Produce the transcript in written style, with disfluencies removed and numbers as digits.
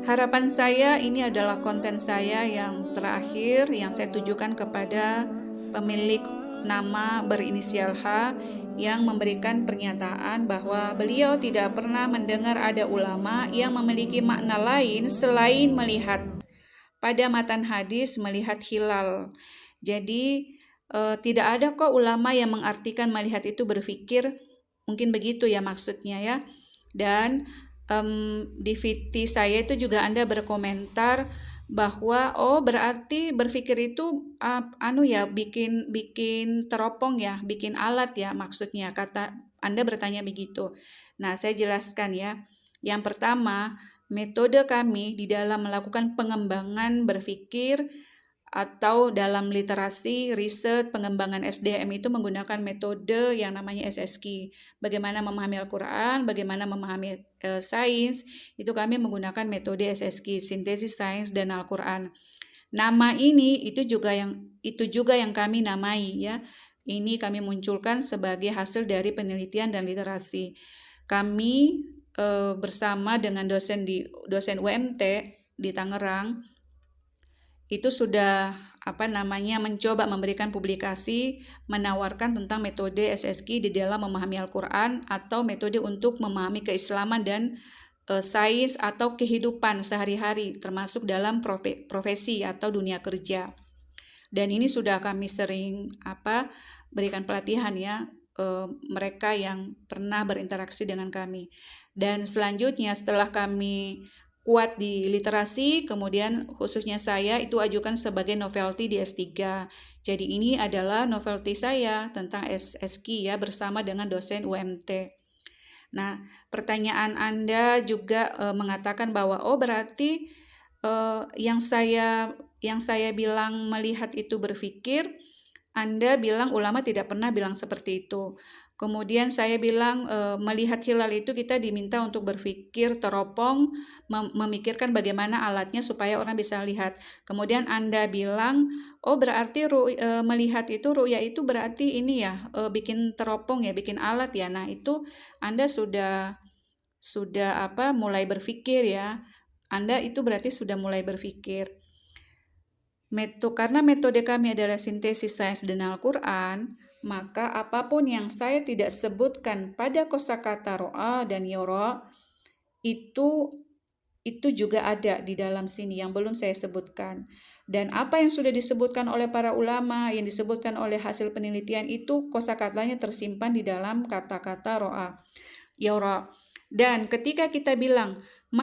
Harapan saya ini adalah konten saya yang terakhir yang saya tujukan kepada pemilik nama berinisial H yang memberikan pernyataan bahwa beliau tidak pernah mendengar ada ulama yang memiliki makna lain selain melihat pada matan hadis melihat hilal. Jadi tidak ada kok ulama yang mengartikan melihat itu berpikir, mungkin begitu ya maksudnya ya. Dan di VT saya itu juga Anda berkomentar bahwa berarti berpikir itu bikin bikin teropong ya, bikin alat ya maksudnya, kata Anda bertanya begitu. Nah, saya jelaskan ya. Yang pertama, metode kami di dalam melakukan pengembangan berpikir atau dalam literasi, riset, pengembangan SDM itu menggunakan metode yang namanya SSQ. Bagaimana memahami Al-Quran, bagaimana memahami sains, itu kami menggunakan metode SSQ, sintesis sains dan Al-Quran. Nama ini itu juga yang kami namai ya. Ini kami munculkan sebagai hasil dari penelitian dan literasi. Kami bersama dengan dosen UMT di Tangerang itu sudah mencoba memberikan publikasi menawarkan tentang metode SSQ di dalam memahami Al-Quran atau metode untuk memahami keislaman dan sains atau kehidupan sehari-hari termasuk dalam profesi atau dunia kerja. Dan ini sudah kami sering berikan pelatihan ya mereka yang pernah berinteraksi dengan kami. Dan selanjutnya setelah kami kuat di literasi, kemudian khususnya saya itu ajukan sebagai novelty di S3. Jadi ini adalah novelty saya tentang SSQ ya bersama dengan dosen UMT. Nah, pertanyaan Anda juga mengatakan bahwa berarti yang saya bilang melihat itu berpikir, Anda bilang ulama tidak pernah bilang seperti itu. Kemudian saya bilang melihat hilal itu kita diminta untuk berpikir teropong, memikirkan bagaimana alatnya supaya orang bisa lihat. Kemudian Anda bilang, berarti melihat itu, ru'ya itu berarti ini ya, bikin teropong ya, bikin alat ya. Nah itu Anda sudah mulai berpikir ya. Anda itu berarti sudah mulai berpikir. Karena metode kami adalah sintesis sains dan Al-Quran, maka apapun yang saya tidak sebutkan pada kosakata ro'a dan yora itu juga ada di dalam sini yang belum saya sebutkan. Dan apa yang sudah disebutkan oleh para ulama, yang disebutkan oleh hasil penelitian itu kosakatanya tersimpan di dalam kata-kata ro'a, yora. Dan ketika kita bilang